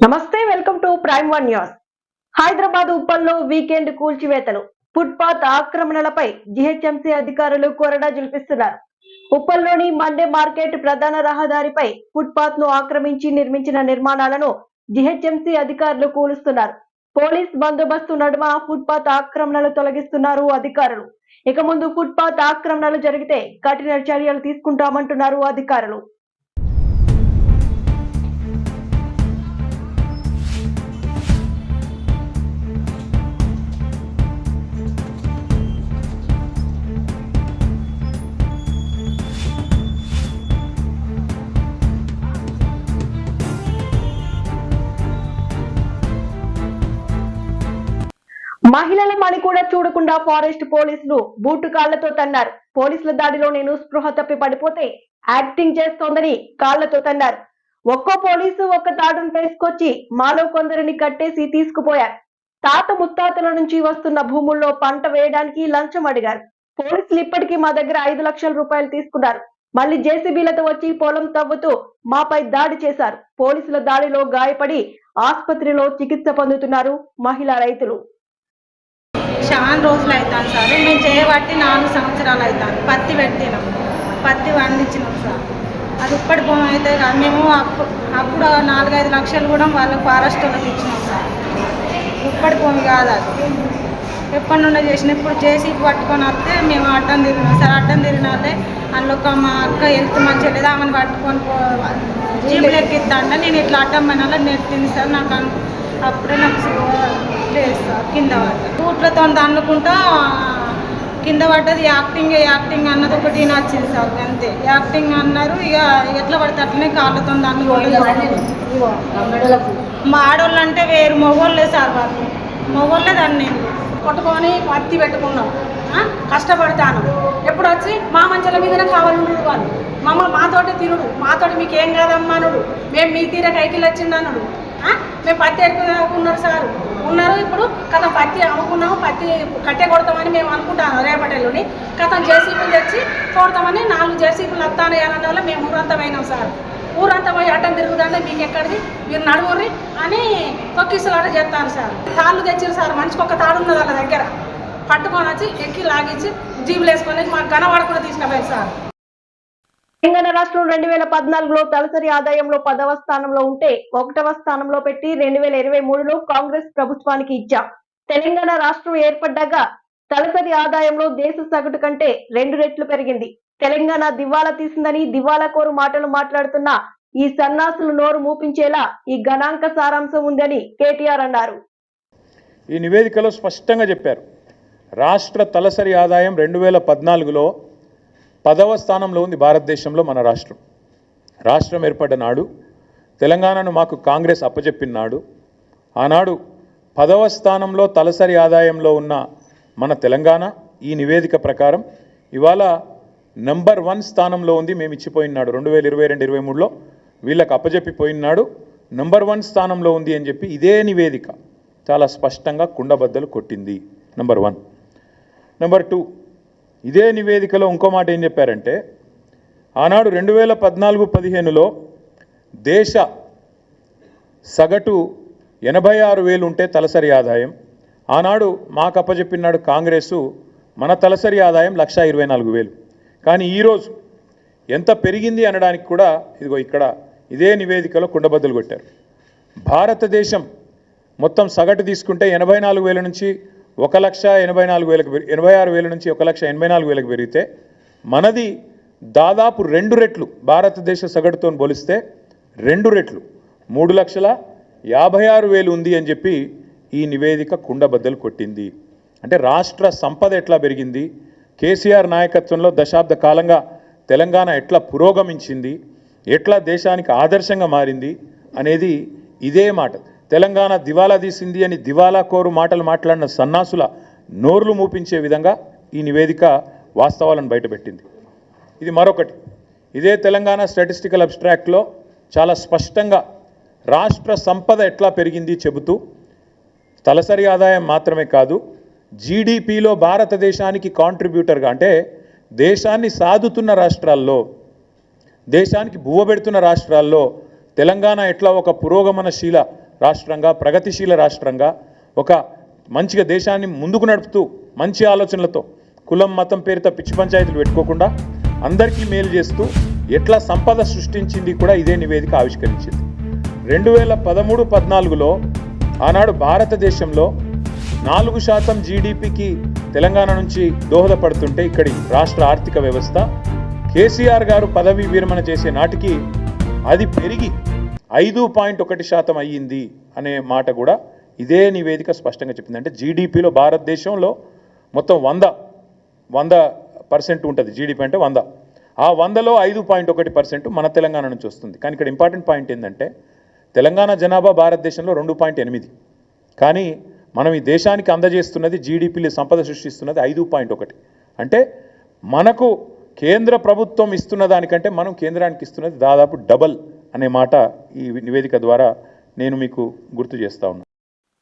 నమస్తే, welcome to Prime One News. Hyderabad ఉప్పల్లో weekend కూల్చివేతలు, ఫుట్పాత్ ఆక్రమణలపై జీహెచ్ఎంసీ అధికారులు కొరడా జులిపిస్తున్నారు. ఉప్పల్లోని మండే మార్కెట్ ప్రధాన రహదారిపై ఫుట్పాత్ ను ఆక్రమించి నిర్మించిన నిర్మాణాలను జీహెచ్ఎంసీ అధికారులు కూలుస్తున్నారు. పోలీస్ బందోబస్తు నడుమ ఫుట్పాత్ ఆక్రమణలు తొలగిస్తున్నారు అధికారులు. ఇక ముందు ఫుట్పాత్ ఆక్రమణలు జరిగితే కఠిన చర్యలు తీసుకుంటామంటున్నారు అధికారులు. మహిళల మని కూడా చూడకుండా ఫారెస్ట్ పోలీసులు బూటు కాళ్లతో తన్నారు. పోలీసుల దాడిలో నేను స్పృహ తప్పి పడిపోతే యాక్టింగ్ చేస్తోందని కాళ్లతో తన్నారు. ఒక్కో పోలీసు ఒక్క తాడును తీసుకొచ్చి మాలో కొందరిని కట్టేసి తీసుకుపోయారు. తాత ముత్తాతల నుంచి వస్తున్న భూముల్లో పంట వేయడానికి లంచం అడిగారు. పోలీసులు ఇప్పటికీ మా దగ్గర 5 లక్షల రూపాయలు తీసుకున్నారు. మళ్ళీ జేసీబీలతో వచ్చి పొలం తవ్వుతూ మాపై దాడి చేశారు. పోలీసుల దాడిలో గాయపడి ఆసుపత్రిలో చికిత్స పొందుతున్నారు మహిళా రైతులు. చాలా రోజులు అవుతాను సార్. మేము చేయబట్టి 4 సంవత్సరాలు అవుతాను. పత్తి పెట్టినాం, పత్తి పండించినాం సార్. అది ఇప్పటి భూమి అయితే కాదు. మేము అప్పుడు 4-5 లక్షలు కూడా వాళ్ళకి ఫారెస్ట్ వాళ్ళకి ఇచ్చినాం సార్. ఇప్పటి భూమి కాదు అది. ఎప్పటి నుండో చేసిన. ఇప్పుడు చేసి పట్టుకొని వస్తే మేము అడ్డం తిరిగినాం సార్. అడ్డం తిరిగినారే అందులో మా అక్క హెల్త్ మంచిగా లేదు, ఆమెను పట్టుకొని జీబులు ఎక్కిద్దా అంటే నేను ఇట్లా అడ్డం పనాల నెట్టింది సార్. నాకు అప్పుడే నాకు లేదు సార్. కింద పడ్డా రూట్లతో అనుకుంటా కింద పడ్డది. యాక్టింగ్ అన్నది ఒకటి నచ్చింది సార్. అంతే యాక్టింగ్ అన్నారు. ఇక ఎట్లా పడితే అట్లనే కాళ్ళతో మా ఆడవాళ్ళు అంటే వేరు, మగవాళ్ళే సార్. వాళ్ళు మగవాళ్ళే దాన్ని నేను కొట్టుకొని పత్తి పెట్టుకున్నాం, కష్టపడతాను. ఎప్పుడు వచ్చి మా మంచాల మీదనే కావాలన్నాడు వాళ్ళు. మమ్మల్ని మాతోటి తినుడు, మాతోటి మీకు ఏం కాదమ్మా అనుడు, మేము మీ తీర కైకిలు వచ్చిండు అన్నాడు. మేము పత్తి ఎక్కున్నారు సార్ ఉన్నారు. ఇప్పుడు కథం పత్తి అమ్ముకున్నాము, పత్తి కట్టే కొడతామని మేము అనుకుంటాను. రేపటిలోని కథం జేసీబీలు తెచ్చి తోడతామని 4 జేసీబీలు వస్తాను అన్న వల్ల మేము ఊరంతా పోయినాం సార్. ఊరంతా పోయి అడ్డం తిరుగుతుంటే మీకు ఎక్కడిది, మీరు నడువుర్రి అని తొక్కిసలాట చేస్తాను సార్. తాళ్ళు తెచ్చారు సార్. మనిషికి ఒక తాడు ఉన్నది వాళ్ళ దగ్గర. పట్టుకొని వచ్చి ఎక్కి లాగించి జీబులు వేసుకొని మాకు గనవాడకుండా తీసుకుపోయారు సార్. తెలంగాణ రాష్ట్రం 2014లో తలసరి ఆదాయంలో 10వ స్థానంలో ఉంటే 1వ స్థానంలో పెట్టి 2023లో కాంగ్రెస్ ప్రభుత్వానికి ఇచ్చాం. తెలంగాణ రాష్ట్రం ఏర్పడ్డాక తలసరి ఆదాయంలో దేశ సగటు కంటే 2 రెట్లు పెరిగింది. తెలంగాణ దివాలా తీసిందని దివాలాకోరు మాటలు మాట్లాడుతున్న ఈ సన్నాసులు నోరు మూపించేలా ఈ గణాంక సారాంశం ఉందని కేటీఆర్ అన్నారు. ఈ నివేదికలో స్పష్టంగా చెప్పారు. రాష్ట్ర తలసరి ఆదాయం 2014లో 10వ స్థానంలో ఉంది భారతదేశంలో మన రాష్ట్రం. రాష్ట్రం ఏర్పడ్డ నాడు తెలంగాణను మాకు కాంగ్రెస్ అప్పచెప్పిన నాడు, ఆనాడు 10వ స్థానంలో తలసరి ఆదాయంలో ఉన్న మన తెలంగాణ ఈ నివేదిక ప్రకారం ఇవాళ నంబర్ 1 స్థానంలో ఉంది. మేము ఇచ్చిపోయినాడు 2022-23లో వీళ్ళకి అప్పచెప్పిపోయినాడు నంబర్ 1 స్థానంలో ఉంది అని చెప్పి ఇదే నివేదిక చాలా స్పష్టంగా కుండబద్దలు కొట్టింది. నంబర్ 1. నంబర్ 2, ఇదే నివేదికలో ఇంకో మాట ఏం చెప్పారంటే ఆనాడు 2014-15లో దేశ సగటు 86,000 ఉంటే తలసరి ఆదాయం. ఆనాడు మాకు అప్పచెప్పినాడు కాంగ్రెసు మన తలసరి ఆదాయం 1,24,000. కానీ ఈరోజు ఎంత పెరిగింది అనడానికి కూడా ఇదిగో ఇక్కడ ఇదే నివేదికలో కుండబద్దలు కొట్టారు. భారతదేశం మొత్తం సగటు తీసుకుంటే 84,000 నుంచి 1,86,000 నుంచి 1,84,000 పెరిగితే మనది దాదాపు 2 రెట్లు. భారతదేశ సగటుతో పోలిస్తే 2 రెట్లు 3,56,000 ఉంది అని చెప్పి ఈ నివేదిక కుండబద్దలు కొట్టింది. అంటే రాష్ట్ర సంపద ఎట్లా పెరిగింది, కేసీఆర్ నాయకత్వంలో దశాబ్ద కాలంగా తెలంగాణ ఎట్లా పురోగమించింది, ఎట్లా దేశానికి ఆదర్శంగా మారింది అనేది ఇదే మాట. తెలంగాణ దివాలా తీసింది అని దివాలా కోరు మాటలు మాట్లాడిన సన్నాసుల నోర్లు మూపించే విధంగా ఈ నివేదిక వాస్తవాలను బయటపెట్టింది. ఇది మరొకటి. ఇదే తెలంగాణ స్టాటిస్టికల్ అబ్స్ట్రాక్ట్లో చాలా స్పష్టంగా రాష్ట్ర సంపద ఎట్లా పెరిగింది చెబుతూ తలసరి ఆదాయం మాత్రమే కాదు, జీడిపిలో భారతదేశానికి కాంట్రిబ్యూటర్గా అంటే దేశాన్ని సాదుతున్న రాష్ట్రాల్లో, దేశానికి బువ్వ పెడుతున్న రాష్ట్రాల్లో తెలంగాణ ఎట్లా ఒక పురోగమనశీల రాష్ట్రంగా, ప్రగతిశీల రాష్ట్రంగా, ఒక మంచిగా దేశాన్ని ముందుకు నడుపుతూ మంచి ఆలోచనలతో కులం మతం పేరుతో పిచ్చి పంచాయతీలు పెట్టుకోకుండా అందరికీ మేలు చేస్తూ ఎట్లా సంపద సృష్టించింది కూడా ఇదే నివేదిక ఆవిష్కరించింది. 2013-14లో ఆనాడు భారతదేశంలో 4% జీడిపికి తెలంగాణ నుంచి దోహదపడుతుంటే ఇక్కడి రాష్ట్ర ఆర్థిక వ్యవస్థ కేసీఆర్ గారు పదవీ విరమణ చేసే నాటికి అది పెరిగి 5.1% అయ్యింది అనే మాట కూడా ఇదే నివేదిక స్పష్టంగా చెప్పింది. అంటే జీడిపిలో భారతదేశంలో మొత్తం 100% ఉంటుంది. జీడిపి అంటే 100. ఆ 100లో 5.1% మన తెలంగాణ నుంచి వస్తుంది. కానీ ఇక్కడ ఇంపార్టెంట్ పాయింట్ ఏంటంటే తెలంగాణ జనాభా భారతదేశంలో 2.8, కానీ మనం ఈ దేశానికి అందజేస్తున్నది జీడిపిలో సంపద సృష్టిస్తున్నది 5.1. అంటే మనకు కేంద్ర ప్రభుత్వం ఇస్తున్న దానికంటే మనం కేంద్రానికి ఇస్తున్నది దాదాపు డబల్ అనే మాట ఈ నివేదిక ద్వారా నేను మీకు గుర్తు చేస్తా ఉన్నాను.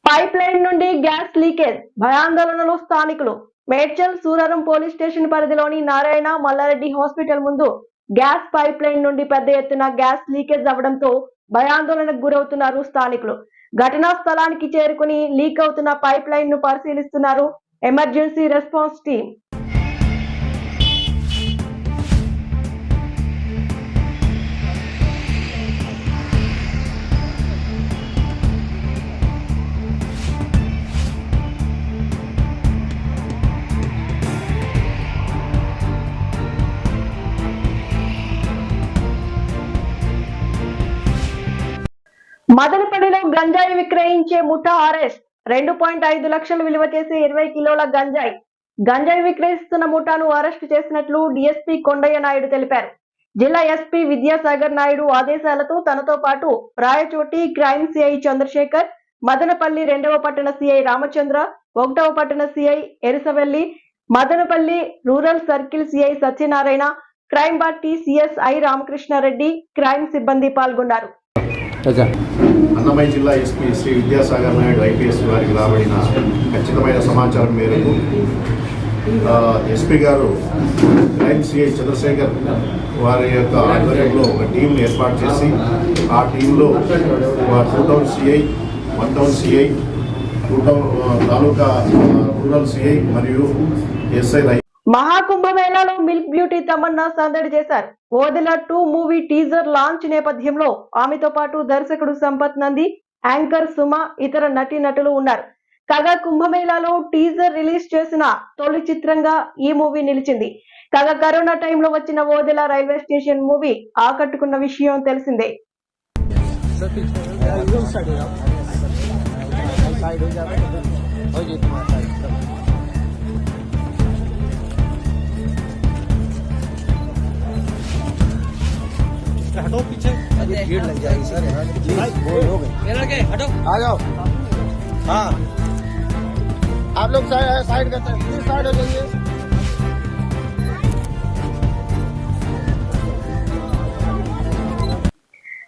పైప్ లైన్ నుండి గ్యాస్ లీకేజ్, భయాందోళనలో స్థానికులు. మేడ్చల్ సూరారం పోలీస్ స్టేషన్ పరిధిలోని నారాయణ మల్లారెడ్డి హాస్పిటల్ ముందు గ్యాస్ పైప్ లైన్ నుండి పెద్ద ఎత్తున గ్యాస్ లీకేజ్ అవ్వడంతో భయాందోళనకు గురవుతున్నారు స్థానికులు. ఘటనా స్థలానికి చేరుకుని లీక్ అవుతున్న పైప్ లైన్ ను పరిశీలిస్తున్నారు ఎమర్జెన్సీ రెస్పాన్స్ టీం. మదనపల్లిలో గంజాయి విక్రయించే ముఠా అరెస్ట్. 2.5 లక్షలు విలువ చేసే 20 కిలోల గంజాయి విక్రయిస్తున్న ముఠాను అరెస్టు చేసినట్లు డీఎస్పీ కొండయ్య నాయుడు తెలిపారు. జిల్లా ఎస్పీ విద్యాసాగర్ నాయుడు ఆదేశాలతో తనతో పాటు రాయచోటి క్రైమ్ సిఐ చంద్రశేఖర్, మదనపల్లి 2వ పట్టణ సిఐ రామచంద్ర, 1వ పట్టణ CI Erusavelli, Madanapalle rural circle CI Satyanarayana, crime party CSI Ramakrishna Reddy, crime సిబ్బంది పాల్గొన్నారు. అన్నమయ్య జిల్లా ఎస్పీ శ్రీ విద్యాసాగర్ నాయుడు ఐపీఎస్ వారికి రాబడిన ఖచ్చితమైన సమాచారం మేరకు ఎస్పీ గారు క్రైమ్ సిఐ చంద్రశేఖర్ వారి యొక్క ఆధ్వర్యంలో ఒక టీంను ఏర్పాటు చేసి ఆ టీంలో 2 town CI, 1 town CI, 2 town taluka rural CI మరియు ఎస్ఐ. మహాకుంభమేళాలో మిల్క్ బ్యూటీ తమన్నా సందడి చేశారు. ఓదెల 2 మూవీ టీజర్ లాంచ్ నేపథ్యంలో ఆమెతో పాటు దర్శకుడు సంపత్ నంది, యాంకర్ సుమ, ఇతర నటీనటులు ఉన్నారు. కాగా కుంభమేళాలో టీజర్ రిలీజ్ చేసిన తొలి చిత్రంగా ఈ మూవీ నిలిచింది. కాగా కరోనా టైంలో వచ్చిన ఓదెల రైల్వే స్టేషన్ మూవీ ఆకట్టుకున్న విషయం తెలిసిందే. हटो पीछे, भीड़ लग जाएगी सर यहाँ प्लीज। बोल हो गए, हटो आ जाओ। हाँ आप लोग साइड करते हैं, प्लीज साइड हो जाइए।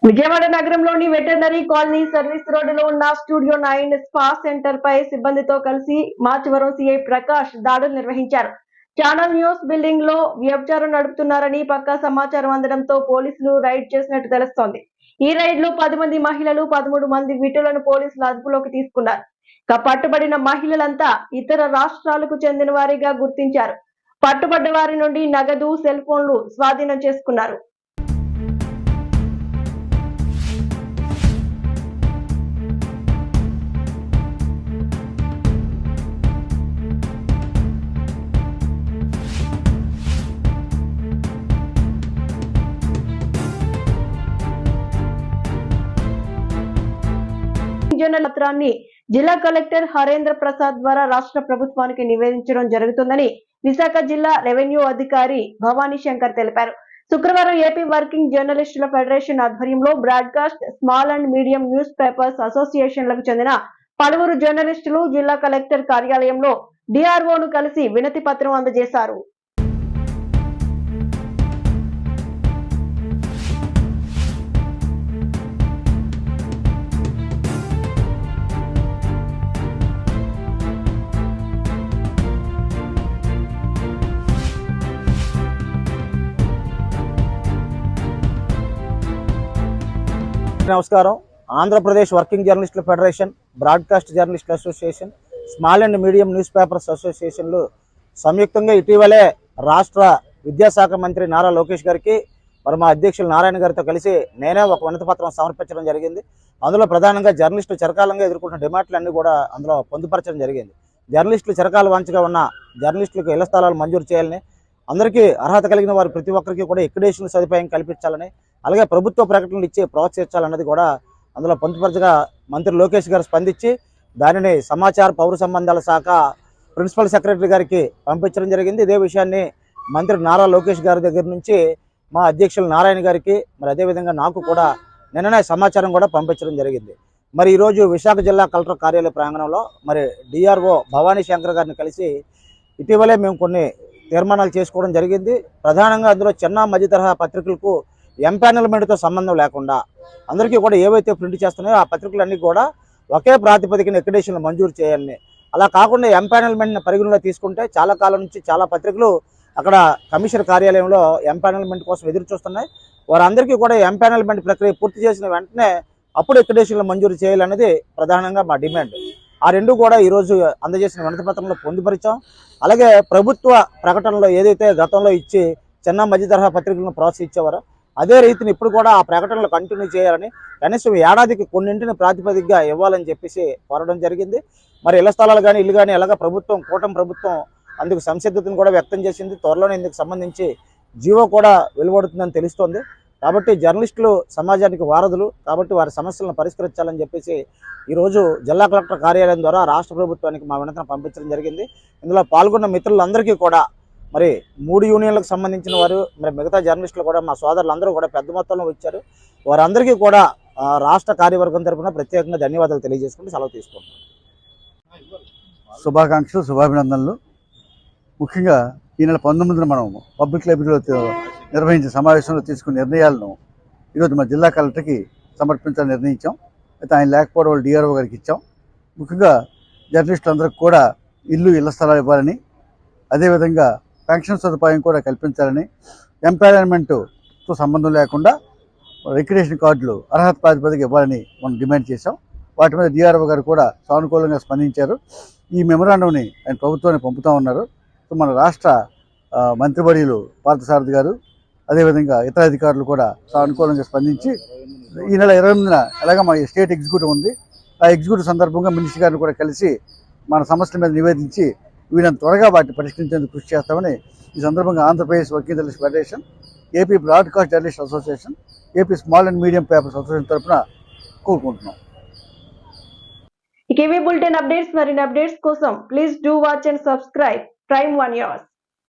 విజయవాడ నగరంలోని వెటర్నరీ కాలనీ సర్వీస్ రోడ్డులో ఉన్న స్టూడియో 9 స్పా సెంటర్ పై సిబ్బందితో కలిసి మాచవరం సిఐ ప్రకాష్ దాడులు నిర్వహించారు. ఛానల్ న్యూస్ బిల్డింగ్ లో వ్యభిచారం నడుపుతున్నారని పక్కా సమాచారం అందడంతో పోలీసులు రైడ్ చేసినట్టు తెలుస్తోంది. ఈ రైడ్ లో 10 మంది మహిళలు, 13 మంది విటులను పోలీసులు అదుపులోకి తీసుకున్నారు. పట్టుబడిన మహిళలంతా ఇతర రాష్ట్రాలకు చెందిన వారిగా గుర్తించారు. పట్టుబడ్డ వారి నుండి నగదు, సెల్ ఫోన్లు స్వాధీనం చేసుకున్నారు. పత్రాన్ని జిల్లా కలెక్టర్ హరేంద్ర ప్రసాద్ ద్వారా రాష్ట్ర ప్రభుత్వానికి నివేదించడం జరుగుతుందని విశాఖ జిల్లా రెవెన్యూ అధికారి భవానీ శంకర్ తెలిపారు. శుక్రవారం ఏపీ వర్కింగ్ జర్నలిస్టుల ఫెడరేషన్ ఆధ్వర్యంలో broadcast, small and medium newspapers అసోసియేషన్లకు చెందిన పలువురు జర్నలిస్టులు జిల్లా కలెక్టర్ కార్యాలయంలో డిఆర్ఓను కలిసి వినతి పత్రం అందజేశారు. నమస్కారం. ఆంధ్రప్రదేశ్ వర్కింగ్ జర్నలిస్టుల ఫెడరేషన్, బ్రాడ్కాస్ట్ జర్నలిస్టుల association, small and medium newspapers అసోసియేషన్లు సంయుక్తంగా ఇటీవలే రాష్ట్ర విద్యాశాఖ మంత్రి నారా లోకేష్ గారికి మరి మా అధ్యక్షులు నారాయణ గారితో కలిసి నేనే ఒక వినతి పత్రం సమర్పించడం జరిగింది. అందులో ప్రధానంగా జర్నలిస్టులు చిరకాలంగా ఎదుర్కొంటున్న డిమాండ్లన్నీ కూడా అందులో పొందుపరచడం జరిగింది. జర్నలిస్టులు చిరకాల వాంఛగా ఉన్న జర్నలిస్టులకు ఇళ్ల స్థలాలు మంజూరు చేయాలని, అందరికీ అర్హత కలిగిన వారు ప్రతి ఒక్కరికి కూడా ఎక్రిడేషన్ సదుపాయం కల్పించాలని, అలాగే ప్రభుత్వ ప్రకటనలు ఇచ్చి ప్రోత్సహించాలన్నది కూడా అందులో పొందుపరచగా మంత్రి లోకేష్ గారు స్పందించి దానిని సమాచార పౌర సంబంధాల శాఖ ప్రిన్సిపల్ సెక్రటరీ గారికి పంపించడం జరిగింది. ఇదే విషయాన్ని మంత్రి నారా లోకేష్ గారి దగ్గర నుంచి మా అధ్యక్షులు నారాయణ గారికి మరి అదేవిధంగా నాకు కూడా నిన్ననే సమాచారం కూడా పంపించడం జరిగింది. మరి ఈరోజు విశాఖ జిల్లా కలెక్టర్ కార్యాలయ ప్రాంగణంలో మరి డిఆర్ఓ భవానీ శంకర్ గారిని కలిసి ఇటీవలే మేము కొన్ని తీర్మానాలు చేసుకోవడం జరిగింది. ప్రధానంగా అందులో చిన్న మధ్య తరహా పత్రికలకు ఎంపానల్మెంట్తో సంబంధం లేకుండా అందరికీ కూడా ఏవైతే ప్రింట్ చేస్తున్నాయో ఆ పత్రికలన్నీ కూడా ఒకే ప్రాతిపదికన ఎక్రిడేషన్లు మంజూరు చేయాలని, అలా కాకుండా ఎంపానల్మెంట్ని పరిగణలో తీసుకుంటే చాలా కాలం నుంచి చాలా పత్రికలు అక్కడ కమిషనర్ కార్యాలయంలో ఎంపానల్మెంట్ కోసం ఎదురు చూస్తున్నాయి. వారందరికీ కూడా ఎంపానల్మెంట్ ప్రక్రియ పూర్తి చేసిన వెంటనే అప్పుడు ఎక్రిడేషన్లు మంజూరు చేయాలనేది ప్రధానంగా మా డిమాండ్. ఆ రెండు కూడా ఈరోజు అందజేసిన వినతి పత్రంలో పొందుపరిచాం. అలాగే ప్రభుత్వ ప్రకటనలో ఏదైతే గతంలో ఇచ్చి చిన్న మధ్య తరహా పత్రికలను ప్రోత్సహించేవారో అదే రీతిని ఇప్పుడు కూడా ఆ ప్రకటనలు కంటిన్యూ చేయాలని, కనీసం ఏడాదికి కొన్నింటిని ప్రాతిపదికగా ఇవ్వాలని చెప్పేసి కోరడం జరిగింది. మరి ఇళ్ల స్థలాలు కానీ ఇల్లు కానీ ఎలాగ కూటమి ప్రభుత్వం అందుకు సంసిద్ధతను కూడా వ్యక్తం చేసింది. త్వరలోనే ఇందుకు సంబంధించి జీవో కూడా వెలువడుతుందని తెలుస్తోంది. కాబట్టి జర్నలిస్టులు సమాజానికి వారధులు కాబట్టి వారి సమస్యలను పరిష్కరించాలని చెప్పేసి ఈరోజు జిల్లా కలెక్టర్ కార్యాలయం ద్వారా రాష్ట్ర ప్రభుత్వానికి మా వినతిని పంపించడం జరిగింది. ఇందులో పాల్గొన్న మిత్రులందరికీ కూడా మరి 3 యూనియన్లకు సంబంధించిన వారు మరి మిగతా జర్నలిస్టులు కూడా మా సోదరులందరూ కూడా పెద్ద మొత్తంలో వచ్చారు. వారందరికీ కూడా రాష్ట్ర కార్యవర్గం తరఫున ప్రత్యేకంగా ధన్యవాదాలు తెలియజేసుకుంటూ సెలవు తీసుకుంటున్నాను. శుభాకాంక్షలు, శుభాభినందనలు. ముఖ్యంగా ఈ నెల 19న మనం పబ్లిక్ లైబ్రరీలో నిర్వహించిన సమావేశంలో తీసుకున్న నిర్ణయాలను ఈరోజు మా జిల్లా కలెక్టర్కి సమర్పించాలని నిర్ణయించాం. అయితే ఆయన లేకపోవడం వల్ల డిఆర్ఓ గారికి ఇచ్చాం. ముఖ్యంగా జర్నలిస్టులందరికీ కూడా ఇళ్ల స్థలాలు ఇవ్వాలని, అదేవిధంగా పెన్షన్ సదుపాయం కూడా కల్పించాలని, ఎంపానల్మెంట్తో సంబంధం లేకుండా రిక్రియేషన్ కార్డులు అర్హత ప్రాతిపదిక ఇవ్వాలని మనం డిమాండ్ చేశాం. వాటి మీద డిఆర్ఓ గారు కూడా సానుకూలంగా స్పందించారు. ఈ మెమొరాండంని ఆయన ప్రభుత్వానికి పంపుతూ ఉన్నారు. మన రాష్ట్ర మంత్రివర్యులు పార్థసారథి గారు అదేవిధంగా ఇతర అధికారులు కూడా సానుకూలంగా స్పందించి ఈ నెల 28న ఎలాగ మా స్టేట్ ఎగ్జిక్యూటివ్ ఉంది, ఆ ఎగ్జిక్యూటివ్ సందర్భంగా మినిస్టర్ గారిని కూడా కలిసి మన సమస్యల మీద నివేదించి వీళ్ళని త్వరగా వాటిని పరిష్కరించేందుకు కృషి చేస్తామని ఈ సందర్భంగా Andhra Pradesh working journalist federation, AP broadcast journalist association, AP small and medium papers association తరఫున కోరుకుంటున్నాం. ఇక ఇవే బులెటిన్ అప్డేట్స్. మరిన్ని అప్డేట్స్ కోసం please do watch and subscribe Prime One News.